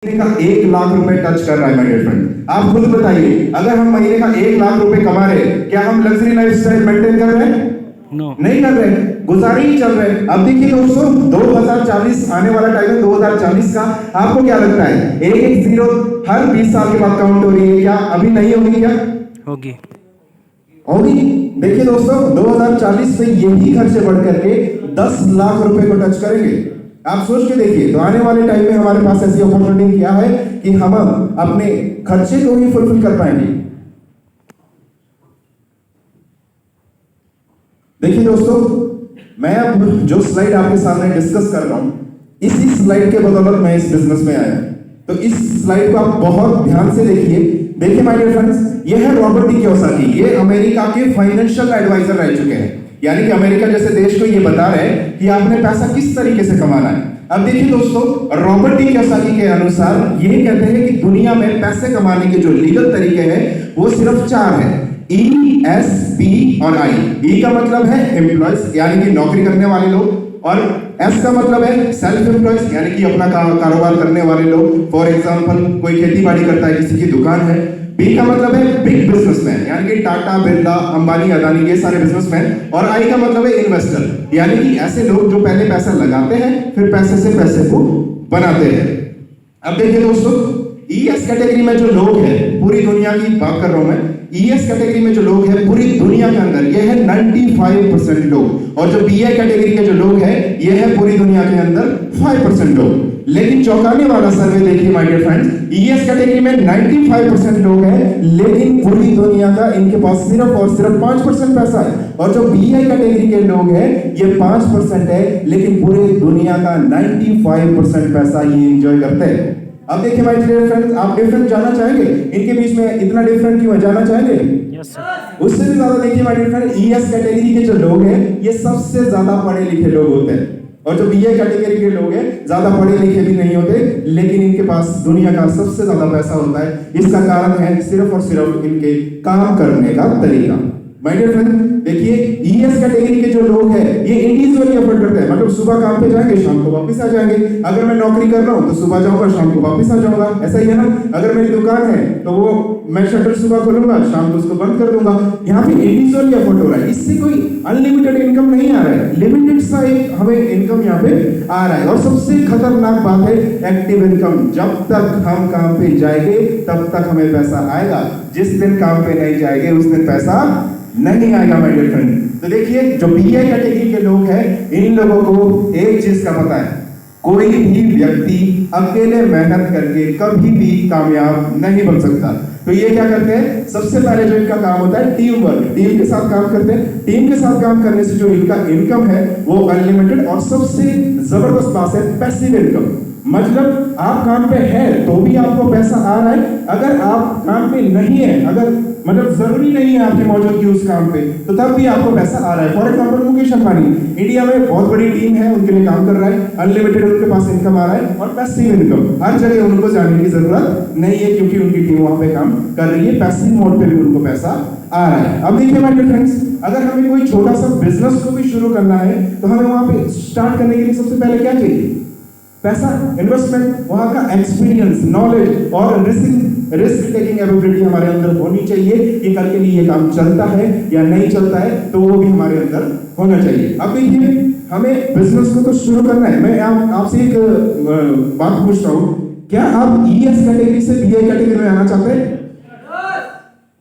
का 1 लाख रुपए टच कर रहा है माय डियर फ्रेंड। आप खुद बताइए, अगर हम महीने का 1 लाख रुपए कमा रहे हैं, क्या हम लग्जरी लाइफस्टाइल मेंटेन कर रहे हैं? नो नहीं कर रहे, गुजारे ही चल रहे हैं। अब देखिए दोस्तों, 2040 आने वाला टाइम है, 2040 का आपको क्या लगता है? एक जीरो हर 20 साल के बाद काउंट हो रही है, क्या अभी नहीं होगी? क्या होगी? होगी। देखिए दोस्तों, 2040 में यही खर्चे बढ़ करके 10 लाख रुपए को टच करेंगे। आप सोच के देखिए, तो आने वाले टाइम में हमारे पास ऐसी अपॉर्चुनिटी क्या है कि हम अपने खर्चे को ही फुलफिल कर पाएंगे। देखिए दोस्तों, मैं अब जो स्लाइड आपके सामने डिस्कस कर रहा हूं, इसी स्लाइड के बदौलत मैं इस बिजनेस में आया। तो इस स्लाइड को आप बहुत ध्यान से देखिए। देखिए माय डियर फ्रेंड्स, ये है रॉबर्ट डी कियोसाकी। ये अमेरिका के फाइनेंशियल एडवाइजर रह चुके हैं, यानी कि अमेरिका जैसे देश को ये बता रहे हैं कि आपने पैसा किस तरीके से कमाना है। अब देखिए दोस्तों, रॉबर्ट डी कियोसाकी के अनुसार ये कहते हैं कि दुनिया में पैसे कमाने के जो लीगल तरीके हैं वो सिर्फ 4 हैं: E, S, P और I। E का मतलब है एम्प्लॉयज, यानी कि नौकरी करने वाले लोग, और S का मतलब है सेल्फ एम्प्लॉयज, यानी कि अपना कारोबार करने वाले लोग। फॉर एग्जांपल, कोई खेती बाड़ी करता है, किसी की दुकान है। B का मतलब है बिग बिजनेसमैन, यानी कि टाटा, बिरला, अंबानी, अदानी, ये सारे बिजनेसमैन। और I का मतलब है इन्वेस्टर, यानी कि ऐसे लोग जो पहले पैसा लगाते हैं फिर पैसे से पैसे को बनाते हैं। अब देखिए दोस्तों, ES कैटेगरी में जो लोग हैं, पूरी दुनिया की बात कर रहा हूं मैं, ES कैटेगरी में जो लोग हैं पूरी दुनिया के अंदर, ये है 95% लोग। और जो BI कैटेगरी के जो लोग हैं, ये है पूरी दुनिया के अंदर 5% लोग। लेकिन चौंकाने वाला सर्वे देखिए my dear friends, ES category में 95% लोग हैं, लेकिन पूरी दुनिया का इनके पास सिर्फ और सिर्फ 5% पैसा है। और जो BI कैटेगरी के लोग हैं, ये 5% है, लेकिन पूरी दुनिया का 95% पैसा ये एंजॉय करते हैं। अब देखिए माय डियर फ्रेंड्स, आप डिफरेंस जानना चाहेंगे? इनके बीच में इतना डिफरेंट क्यों है, जानना चाहेंगे? Yes sir. उससे भी ज्यादा देखिए my dear friend, ES category के जो लोग हैं, ये सबसे ज्यादा पढ़े लिखे लोग होते हैं। और जो BI कैटेगरी के लोग हैं, ज्यादा पढ़े लिखे भी नहीं होते, लेकिन इनके पास दुनिया का सबसे ज्यादा पैसा होता है। इसका कारण है सिर्फ और सिर्फ इनके काम करने का तरीका। माय डियर फ्रेंड, देखिए ES कैटेगरी के जो लोग हैं, ये इंडिविजुअली एफर्ट करते हैं, मतलब सुबह काम पे जाएंगे, शाम को वापस आ जाएंगे। अगर मैं नौकरी कर रहा हूं तो सुबह जाऊंगा, शाम को वापस आ जाऊंगा, ऐसा ही है ना। अगर मेरी दुकान है तो वो मैं शटर सुबह खोलूंगा, शाम को उसको बंद कर दूंगा। यहाँ पे इंडिविजुअली एफर्ट हो रहा है, इससे कोई अनलिमिटेड इनकम नहीं आ रहा है, लिमिटेड सा एक हमें इनकम यहाँ पे आ रहा है। और सबसे खतरनाक बात है एक्टिव इनकम। जब तक हम काम पे जाएंगे तब तक हमें पैसा आएगा, जिस दिन काम पे नहीं जाएंगे उस दिन पैसा नहीं आएगा माय डियर फ्रेंड। तो देखिए, जो BI कैटेगरी के लोग हैं, इन लोगों को एक चीज का पता है, कोई भी व्यक्ति अकेले मेहनत करके कभी भी कामयाब नहीं बन सकता। तो ये क्या करते हैं, सबसे पहले जो इनका काम होता है टीम वर्क, टीम के साथ काम करते हैं। टीम के साथ काम करने से जो इनका इनकम है वो अनलिमिटेड, और सबसे जबरदस्त बात है पैसिव इनकम। मतलब आप काम पे है तो भी आपको पैसा आ रहा है, अगर आप काम पे नहीं है, अगर मतलब जरूरी नहीं है आपकी मौजूदगी उस काम पे, तो तब भी आपको पैसा आ रहा है। For example, Mukesh Ambani India में बहुत बड़ी टीम है, उनके लिए काम कर रहा है, अनलिमिटेड उनके पास इनकम आ रहा है, और पैसिव इनकम। हर जगह उनको जाने की जरूरत नहीं है, क्योंकि उनकी टीम वहां पे काम कर रही है, पैसिव मोड पे भी उनको पैसा आ रहा है। अब देखिए माय डियर फ्रेंड्स, अगर हमें कोई छोटा सा बिजनेस को भी शुरू करना है तो हमें वहां पे स्टार्ट करने के लिए सबसे पहले क्या चाहिए? पैसा, इन्वेस्टमेंट, वहां का एक्सपीरियंस, नॉलेज और रिस्क टेकिंग एबिलिटी हमारे अंदर होनी चाहिए कि कल के लिए ये काम चलता है या नहीं चलता है, तो वो भी हमारे अंदर होना चाहिए। अब देखिए, हमें बिजनेस को तो शुरू करना है। मैं आपसे एक बात पूछता हूँ, क्या आप ES कैटेगरी से BI कैटेगरी में आना चाहते हैं?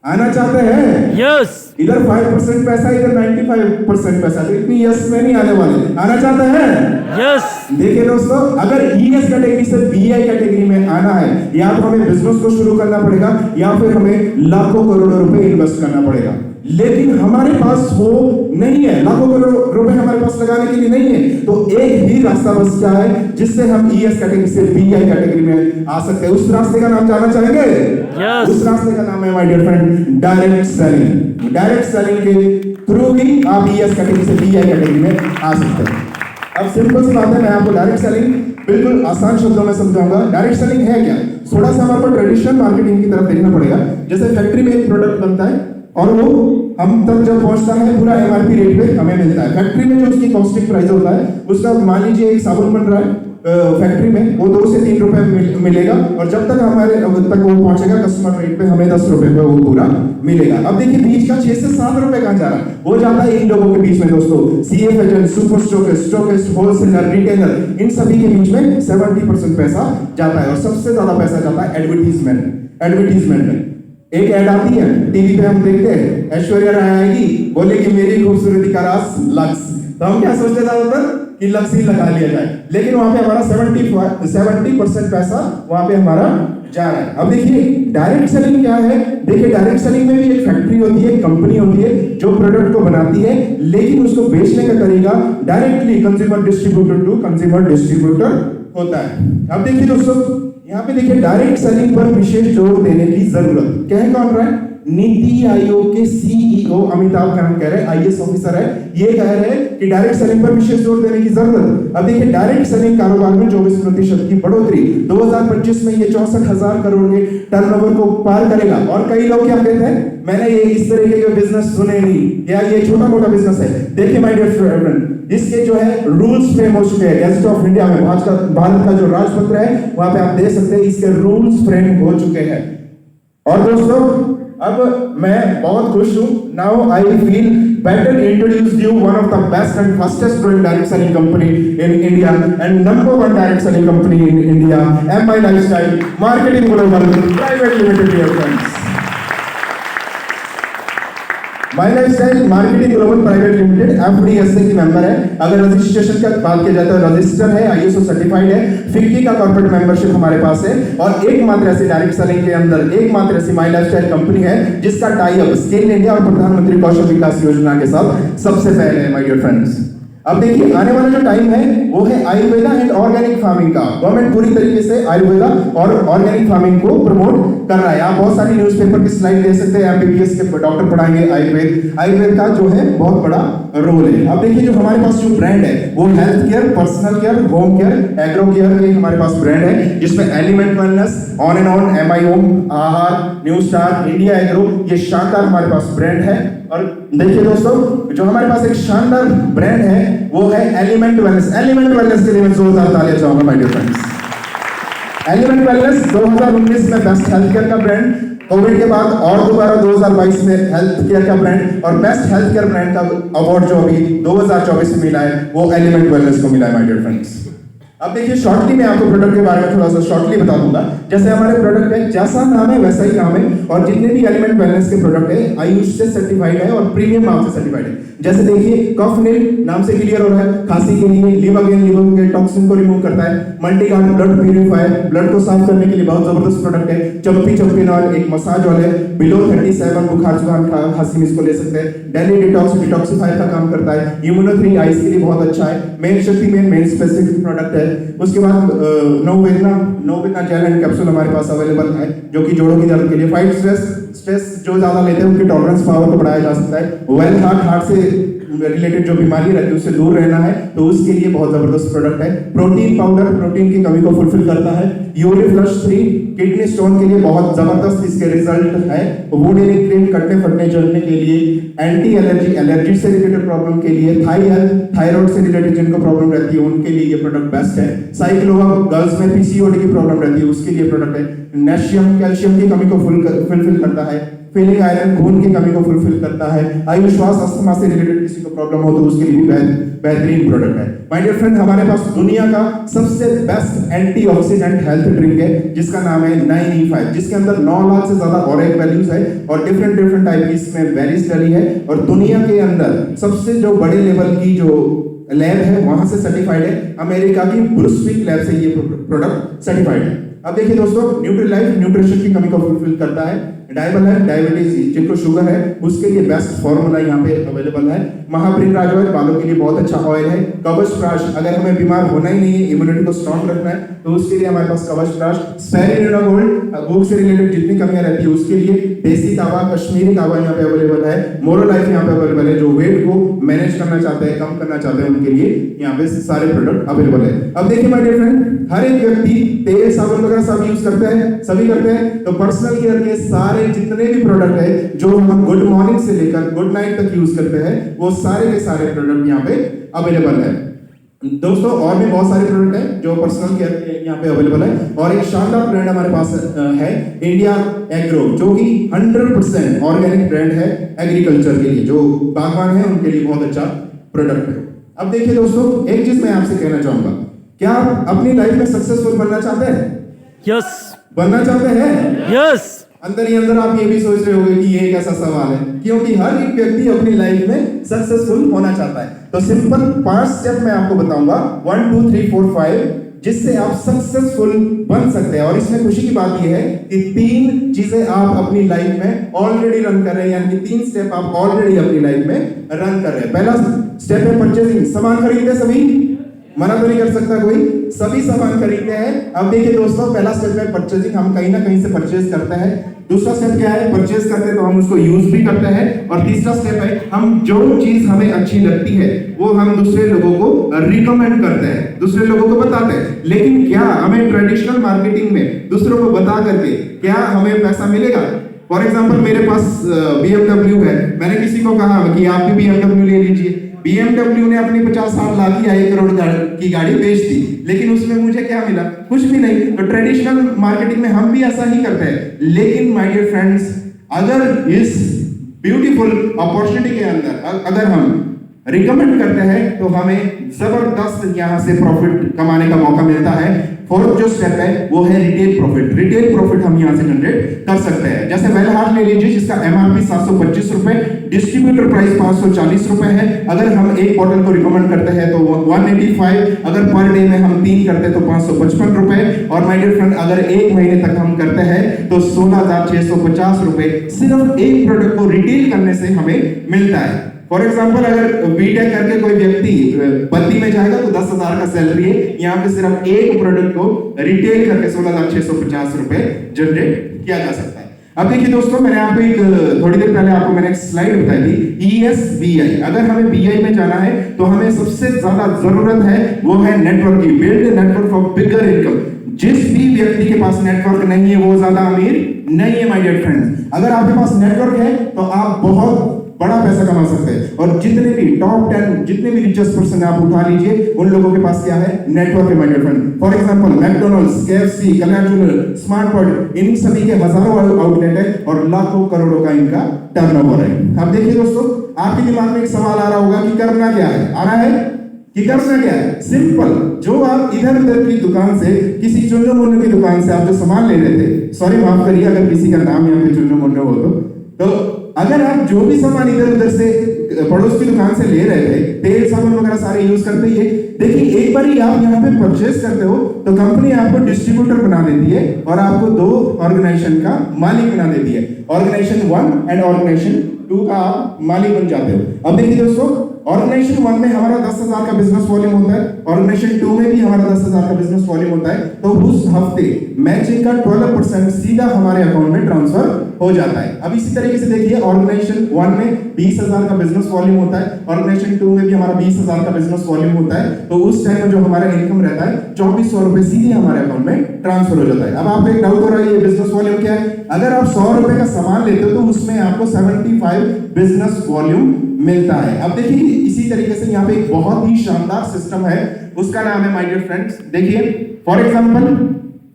आना चाहते हैं? यस। इधर 5% पैसा, इधर 95% पैसा, तो इतनी यस में नहीं आने वाले। आना चाहते हैं? यस। देखिए दोस्तों, अगर ES कैटेगरी से BI कैटेगरी में आना है, या तो हमें बिजनेस को शुरू करना पड़ेगा, या फिर हमें लाखों करोड़ों रुपए इन्वेस्ट करना पड़ेगा। लेकिन हमारे पास वो नहीं है, लाखों करोड़ रुपए हमारे पास लगाने के लिए नहीं है। तो एक ही रास्ता बस क्या है जिससे हम ES कैटेगरी से BI कैटेगरी में आ सकते हैं? उस रास्ते का नाम जानना चाहेंगे? यस। उस रास्ते का नाम है my dear friend direct selling. Direct selling के थ्रू ही आप ES कैटेगरी से BI कैटेगरी में आ सकते हैं। अब सिंपल सी बात है, मैं आपको डायरेक्ट सेलिंग बिल्कुल आसान शब्दों में समझाऊंगा। डायरेक्ट सेलिंग है क्या? थोड़ा सा हमारे को ट्रेडिशनल मार्केटिंग की तरफ देखना पड़ेगा। जैसे फैक्ट्री में एक प्रोडक्ट बनता है और वो हम तक जब पहुंचता है पूरा MRP रेट पे हमें मिलता है। फैक्ट्री में जो उसकी कॉस्टिंग प्राइस होता है, उसका मान लीजिए एक साबुन बन रहा है, फैक्ट्री में वो 2 से 3 रुपए मिलेगा, और जब तक हमारे तक वो पहुंचेगा कस्टमर रेट पे हमें 10 रुपए पे वो पूरा मिलेगा। अब देखिए बीच का 6 से 7 रुपए कहाँ जा रहा है, वो जाता है इन लोगों के बीच में दोस्तों, CF agent, super stockist, wholesaler, retailer, इन सभी के बीच में 70% पैसा जाता है। और सबसे ज्यादा पैसा जाता है एडवर्टीजमेंट में। एक ऐड आती है टीवी पे, हम देखते हैं ऐश्वर्या राय आएगी, बोलेगी मेरी खूबसूरती का राज लक्स, तो हम क्या सोचते थे कि लक्स ही लगा लिया जाए, लेकिन वहां पे हमारा 70% पैसा वहां पे हमारा जा रहा है। अब देखिए डायरेक्ट सेलिंग क्या है, देखिए डायरेक्ट सेलिंग में भी एक फैक्ट्री होती है, कंपनी होती है जो प्रोडक्ट को बनाती है, लेकिन उसको बेचने का तरीका directly consumer distributor to consumer distributor होता है। अब देखिए दोस्तों यहाँ पे देखिए डायरेक्ट सेलिंग पर विशेष जोर देने की जरूरत कह कौन रहा है, नीति आयोग के सीईओ अमिताभ कांत कह रहे हैं, आईएएस ऑफिसर है, ये कह रहे हैं कि डायरेक्ट सेलिंग पर विशेष जोर देने की जरूरत। अब देखिए डायरेक्ट सेलिंग कारोबार में 24% की बढ़ोतरी, 2025 में ये 64,000 करोड़ के टर्नओवर को पार करेगा। और कई लोग क्या कहते हैं, मैंने ये इस तरह के बिजनेस सुने नहीं, या ये छोटा मोटा बिजनेस है। देखिए माय डियर फ्रेंड, इसके जो है रूल्स फ्रेम हो चुके हैं गैजेट ऑफ इंडिया में, भारत का जो राजपत्र है वहां पे आप देख सकते हैं इसके रूल्स फ्रेम हो चुके हैं। और दोस्तों अब मैं बहुत खुश हूं, now I feel better introduce you one of the best and fastest growing direct selling company in India and number 1 direct selling company in India, MI Lifestyle Marketing Global Private Limited, dear friends. My lifestyle marketing global private limited FDSA की member है। अगर registration का बात किया जाता है, register है, ISO certified है, फिक्की का कॉर्पोरेट मेंबरशिप हमारे पास है, और एकमात्र ऐसी डायरेक्ट सेलिंग के अंदर एकमात्र ऐसी माई लाइफस्टाइल कंपनी है जिसका टाई अप स्किल इंडिया और प्रधानमंत्री कौशल विकास योजना के साथ सबसे पहले है माय डियर फ्रेंड्स। अब देखिए आने वाला जो टाइम है वो है आयुर्वेदा एंड ऑर्गेनिक फार्मिंग का। गवर्नमेंट पूरी तरीके से आयुर्वेदा और ऑर्गेनिक फार्मिंग को प्रमोट कर रहा है। आप बहुत सारी न्यूज़पेपर की स्लाइड दे सकते हैं, एमबीबीएस के डॉक्टर पढ़ाएंगे आयुर्वेद का जो है बहुत बड़ा रोल है। अब देखिए जो हमारे पास जो ब्रांड है वो health care, personal care, home care, agro care के हमारे पास ब्रांड है, जिसमें element wellness, on and on, MI home, आहार, न्यू स्टार, इंडिया एग्रो, ये शानदार हमारे पास ब्रांड है। और देखिए दोस्तों जो हमारे पास एक शानदार ब्रांड है वो है एलिमेंट वेलनेस। एलिमेंट वेलनेस के लिए मैं जोरदार तालियां चाहूंगा my dear friends. Element wellness 2019 में बेस्ट हेल्थ केयर का ब्रांड, कोविड के बाद और दोबारा 2022 में हेल्थ केयर का ब्रांड, और बेस्ट हेल्थ केयर ब्रांड का अवार्ड जो अभी 2024 में मिला है वो एलिमेंट वेलनेस को मिला है माय डियर फ्रेंड्स। अब देखिए शॉर्टली मैं आपको प्रोडक्ट के बारे में थोड़ा सा शॉर्टली बता दूंगा। जैसे हमारे प्रोडक्ट है, जैसा नाम है वैसा ही काम है, और जितने भी एलिमेंट वेलनेस के प्रोडक्ट है आयुष से सर्टिफाइड है और प्रीमियम नाम से सर्टिफाइड है। जैसे देखिए कफ नील नाम से क्लियर हो रहा है, खांसी के लिए, लिवर के टॉक्सिन को रिमूव करता है, मल्टीगार्ड ब्लड प्यूरिफायर, ब्लड को साफ करने के लिए बहुत जबरदस्त प्रोडक्ट है। चंपी ऑयल एक मसाज ऑयल है, बिलो 37 बुखार जुकाम खांसी में इसको ले सकते हैं, डेली डिटॉक्सिफायर का काम करता है, इम्यूनो3 आइस के लिए बहुत अच्छा है, मेन शक्ति में मेन स्पेसिफिक प्रोडक्ट है। उसके बाद नोवेदना जेल एंड कैप्सूल हमारे पास अवेलेबल है जो कि जोड़ों की दर्द के लिए, फाइट स्ट्रेस जो ज्यादा लेते हैं उनकी टॉलरेंस पावर को बढ़ाया जा सकता है, वेल हार्ट से रिलेटेड जो बीमारी रहती है उससे दूर रहना है तो उसके लिए बहुत जबरदस्त प्रोडक्ट है। प्रोटीन पाउडर प्रोटीन की कमी को फुलफिल करता है, uric flush free, kidney stone के लिए बहुत जबरदस्त इसके रिजल्ट है, वुड हेयरिंग क्रीम कटने फटने जलने के लिए, एंटी एलर्जी से रिलेटेड प्रॉब्लम के लिए, थायराइड से रिलेटेड जिनको प्रॉब्लम रहती है उनके लिए ये प्रोडक्ट बेस्ट है। साइक्लोवा गर्ल्स में पीसीओडी की प्रॉब्लम रहती है उसके लिए प्रोडक्ट है। नेशियम कैल्शियम की कमी को फुलफिल करता है, फीलिंग आयरन खून की कमी को फुलफिल करता है, आयुश्वास अस्थमा से रिलेटेड किसी को प्रॉब्लम हो तो उसके लिए भी बेहतरीन प्रोडक्ट है। माय डियर फ्रेंड हमारे पास दुनिया का सबसे बेस्ट एंटीऑक्सीडेंट हेल्थ ड्रिंक है जिसका नाम है 9E5, जिसके अंदर 9 लाख से ज्यादा ऑरेक वैल्यूज है और डिफरेंट टाइप की इसमें बेरीज डली है, और दुनिया के अंदर सबसे जो बड़े लेवल की जो लैब है वहां से सर्टिफाइड है, अमेरिका की ब्रूसविक लैब से ये प्रोडक्ट सर्टिफाइड है। अब देखिए दोस्तों न्यूट्रीलाइफ न्यूट्रिशन की कमी को फुलफिल करता है, डायबिटीज जिनको शुगर है उसके लिए बेस्ट फॉर्मूला यहाँ पे अवेलेबल है। महाप्रिंगराज ऑयल बालों के लिए बहुत अच्छा ऑयल है। कवच प्राश अगर हमें बीमार होना ही नहीं है, इम्यूनिटी को स्ट्रॉन्ग रखना है तो उसके लिए हमारे पास कवच प्राश। स्पेरुलिना गोल्ड भूख से रिलेटेड जितनी कमियां रहती है उसके लिए, देसी कावा कश्मीरी कावा यहाँ पे अवेलेबल है। मोरोलाइफ यहाँ पे अवेलेबल है, जो वेट को मैनेज करना चाहते हैं कम करना चाहते हैं उनके लिए यहाँ पे सारे प्रोडक्ट अवेलेबल है। अब देखिए माय डियर फ्रेंड हर एक व्यक्ति तेल साबुन वगैरह सब यूज करते हैं, सभी करते हैं, तो पर्सनल केयर के सारे जितने भी प्रोडक्ट है जो हम गुड मॉर्निंग से लेकर गुड नाइट तक यूज करते हैं वो सारे के सारे प्रोडक्ट यहाँ पे अवेलेबल है। दोस्तों और भी बहुत सारे प्रोडक्ट हैं जो पर्सनल केयर के यहाँ पे अवेलेबल है, और एक शानदार ब्रांड हमारे पास है इंडिया एग्रो, जो कि 100% ऑर्गेनिक ब्रांड है एग्रीकल्चर के लिए, जो बागवान है उनके लिए बहुत अच्छा प्रोडक्ट है। अब देखिए दोस्तों, एक चीज मैं आपसे कहना चाहूंगा, क्या आप अपनी लाइफ में सक्सेसफुल बनना चाहते हैं? यस बनना चाहते हैं? यस अंदर ही अंदर आप ये भी सोच रहे होंगे कि ये एक ऐसा सवाल है, क्योंकि हर एक व्यक्ति अपनी लाइफ में सक्सेसफुल होना चाहता है। तो सिंपल 5 स्टेप मैं आपको बताऊंगा, 1 2 3 4 5, जिससे आप सक्सेसफुल बन सकते हैं। और इसमें खुशी की बात यह है कि 3 चीजें आप अपनी लाइफ में ऑलरेडी रन कर रहे हैं, यानी कि 3 स्टेप आप ऑलरेडी अपनी लाइफ में रन कर रहे हैं। पहला स्टेप है परचेजिंग। सामान खरीदते सभी, मना तो नहीं कर सकता कोई, सभी सामान खरीदते हैं। अब देखिए दोस्तों, पहला स्टेप है परचेजिंग, हम कहीं ना कहीं से परचेज करते हैं। दूसरा स्टेप क्या है? परचेज करते हैं तो हम उसको यूज भी करते हैं। और तीसरा स्टेप है, हम जो चीज हमें अच्छी लगती है वो हम दूसरे लोगों को रिकमेंड करते हैं, दूसरे लोगों को बताते हैं। लेकिन क्या हमें ट्रेडिशनल मार्केटिंग में दूसरों को बता करके क्या हमें पैसा मिलेगा? फॉर एग्जाम्पल मेरे पास BMW है, मैंने किसी को कहा कि आप भी BMW ले लीजिए, BMW ने अपनी 50-60 लाख या 1 करोड़ की गाड़ी बेच दी, लेकिन उसमें मुझे क्या मिला? कुछ भी नहीं। तो ट्रेडिशनल मार्केटिंग में हम भी ऐसा ही करते हैं। लेकिन माय डियर फ्रेंड्स, अगर इस ब्यूटीफुल अपॉर्चुनिटी के अंदर अगर हम रिकमेंड करते हैं तो हमें जबरदस्त यहाँ से प्रॉफिट कमाने का मौका मिलता है। फोर्थ जो स्टेप है वो है रिटेल प्रॉफिट। रिटेल प्रॉफिट हम यहाँ से जनरेट कर सकते हैं। जैसे वेलहार्ट ले लीजिए, जिसका MRP 725 रुपए, डिस्ट्रीब्यूटर प्राइस 540 रुपए है। अगर हम एक बॉटल को रिकमेंड करते हैं तो 185, अगर पर डे में हम 3 करते हैं तो 555 रुपए। और माय डियर फ्रेंड, अगर 1 महीने तक हम करते हैं तो 16,650 रुपए सिर्फ एक प्रोडक्ट को रिटेल करने से हमें मिलता है। फॉर एग्जाम्पल, अगर बीटेक करके कोई व्यक्ति बत्ती में जाएगा तो 10,000 का सैलरी है, यहाँ पे सिर्फ एक प्रोडक्ट को रिटेल करके 16,650 रुपए जनरेट किया जा सकता है। अब देखिए दोस्तों, मैंने आपको एक थोड़ी देर पहले आपको मैंने एक स्लाइड बताई थी ESBI। अगर हमें BI में जाना है तो हमें सबसे ज्यादा जरूरत है वो है नेटवर्क की। Build network for bigger income. जिस भी व्यक्ति के पास नेटवर्क नहीं है वो ज्यादा अमीर नहीं है माय डियर फ्रेंड्स। अगर आपके पास नेटवर्क है तो आप बहुत बड़ा पैसा कमा सकते हैं। और जितने भी टॉप 10 जितने भी रिचेस्ट पर्सन आप उठा लीजिए, उन लोगों के पास क्या है? नेटवर्क है my dear friend. For example McDonald's, KFC, Kalyan jeweller, smart world, इन सभी के हजारों आउटलेट है और लाखों करोड़ों का इनका टर्नओवर है। अब देखिए दोस्तों, आपके दिमाग में एक सवाल आ रहा होगा कि करना क्या है? आ रहा है कि करना क्या है? सिंपल, जो आप इधर उधर की दुकान से, किसी चुन्नू मुन्नू की दुकान से आप जो सामान ले रहे थे, सॉरी माफ करिए अगर किसी का नाम यहाँ पे चुन्नू मुन्नू हो तो अगर आप जो भी सामान इधर उधर से पड़ोस की दुकान से ले रहे थे, तेल साबुन वगैरह सारे यूज करते ही है, देखिए एक बार ही आप यहाँ पे परचेस करते हो तो कंपनी आपको डिस्ट्रीब्यूटर बना देती है और आपको 2 ऑर्गेनाइजेशन का मालिक बना देती है। ऑर्गेनाइजेशन 1 एंड ऑर्गेनाइजेशन 2 का आप मालिक बन जाते हो। अब देखिए दोस्तों, ऑर्गेनाइजेशन 1 में हमारा 10,000 का बिजनेस वॉल्यूम होता है, ऑर्गेनाइजेशन 2 में भी हमारा 10,000 का बिजनेस वॉल्यूम होता है। तो उस हफ्ते मैचिंग का 12% सीधा हमारे अकाउंट में ट्रांसफर हो जाता है। अब इसी तरीके से देखिए, ऑर्गेनाइजेशन 1 में 20,000 का बिजनेस वॉल्यूम होता है, ऑर्गेनाइजेशन 2 में भी हमारा 20,000 का बिजनेस वॉल्यूम होता है। तो उस टाइम में जो हमारा इनकम रहता है 2,400 रुपए सीधे हमारे अकाउंट में ट्रांसफर हो जाता है। अब आपको एक डाउट हो रहा है, ये बिजनेस वॉल्यूम क्या है? अगर आप 100 रुपए का सामान लेते हो तो उसमें आपको 75 बिजनेस वॉल्यूम मिलता है। अब देखिए इसी तरीके से यहाँ पे एक बहुत ही शानदार सिस्टम है, उसका नाम है माय डियर फ्रेंड्स। देखिए फॉर एग्जांपल,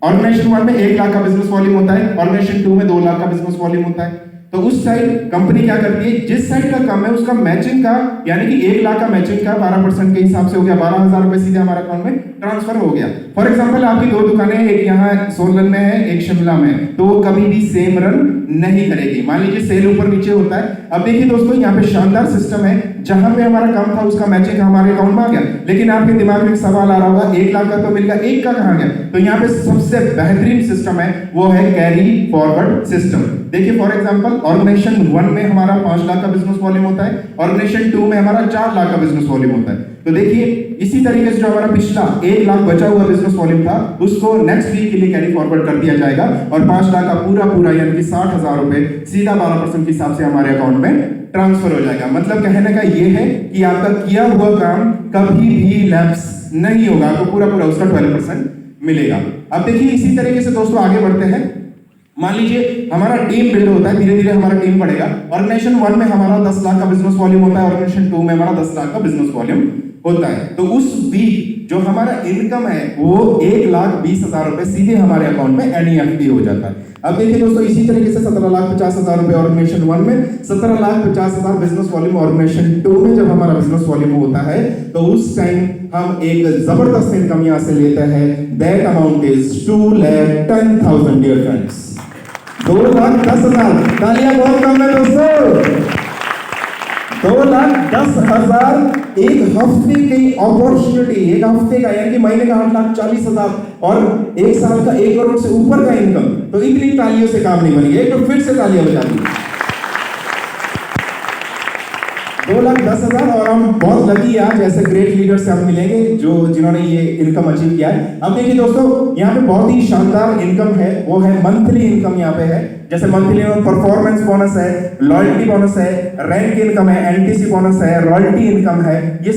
ऑर्गेनाइजेशन 1 में 1 लाख का बिजनेस वॉल्यूम होता है, ऑर्गेनाइजेशन 2 में 2 लाख का बिजनेस वॉल्यूम होता है। तो उस साइड कंपनी क्या करती है, जिस साइड का कम है उसका मैचिंग का, यानी कि 1 लाख का मैचिंग का 12% के हिसाब से हो गया, 12,000 रुपए सीधे हमारे अकाउंट में ट्रांसफर हो गया। फॉर एग्जांपल, आपकी 2 दुकानें हैं, एक यहाँ सोलन में है, एक शिमला में है, तो वो कभी भी सेम रन नहीं करेगी। मान लीजिए सेल ऊपर नीचे होता है। अब देखिए दोस्तों, यहाँ पे शानदार सिस्टम है, जहां पे हमारा कम था उसका मैचिंग हमारे अकाउंट में आ गया। लेकिन आपके दिमाग में एक सवाल आ रहा होगा, 1 लाख का तो मिल गया, 1 का कहां गया? तो यहाँ पे सबसे बेहतरीन सिस्टम है वो है कैरी फॉरवर्ड सिस्टम। देखिए फॉर एग्जांपल, ऑर्गेनाइजेशन 1 में हमारा 5 लाख का बिजनेस वॉल्यूम होता है, ऑर्गेनाइजेशन 2 में हमारा 4 लाख का बिजनेस वॉल्यूम होता है। तो देखिए इसी तरीके से जो हमारा पिछला 1 लाख बचा हुआ बिजनेस वॉल्यूम था उसको नेक्स्ट वीक के लिए कैरी फॉरवर्ड कर दिया जाएगा और 5 लाख का पूरा यानी कि 60,000 रुपए सीधा 12% के हिसाब से हमारे अकाउंट में ट्रांसफर हो जाएगा। मतलब कहने का ये है कि आपका किया हुआ काम कभी भी लैप्स नहीं होगा, आपको पूरा उसका 12% मिलेगा। अब देखिए इसी तरीके से दोस्तों आगे बढ़ते हैं। मान लीजिए हमारा टीम बिल्ड होता है, धीरे धीरे हमारा टीम बढ़ेगा। ऑर्गेनाइजेशन 1 में हमारा 10 लाख का बिजनेस वॉल्यूम होता है, ऑर्गेनाइजेशन 2 में हमारा 10 लाख का बिजनेस वॉल्यूम होता है। तो उस वीक जो हमारा इनकम है वो 1,20,000 रुपए सीधे हमारे अकाउंट में एनईएफटी हो जाता है। अब देखिए दोस्तों, इसी तरीके से 17,50,000 रुपए ऑर्गेनाइजेशन 1 में, 17,50,000 बिजनेस वॉल्यूम ऑर्गेनाइजेशन 2 में जब हमारा बिजनेस वॉल्यूम होता है तो उस टाइम हम एक जबरदस्त इनकम यहां से लेते हैं। That amount is 2,10,000 dear friends. 2,10,000। तालियां बहुत कम है दोस्तों। 2,10,000 एक हफ्ते की अपॉर्चुनिटी, एक हफ्ते का यानी कि महीने का 8,40,000 और एक साल का 1 करोड़ से ऊपर का इनकम। तो इतनी तालियों से काम नहीं बनेगा। एक तो फिर से तालियां बजा दी। 2,10,000। और हम बहुत लकी आज ऐसे ग्रेट लीडर से हम मिलेंगे जिन्होंने ये इनकम अचीव किया है। अब देखिए दोस्तों, यहाँ पे बहुत ही शानदार इनकम है, वो है मंथली इनकम। यहाँ पे है जैसे मंथली में परफॉर्मेंस बोनस है, लॉयल्टी बोनस है, रैंक इनकम है, एनटीसी बोनस है, रॉयल्टी इनकम है। ये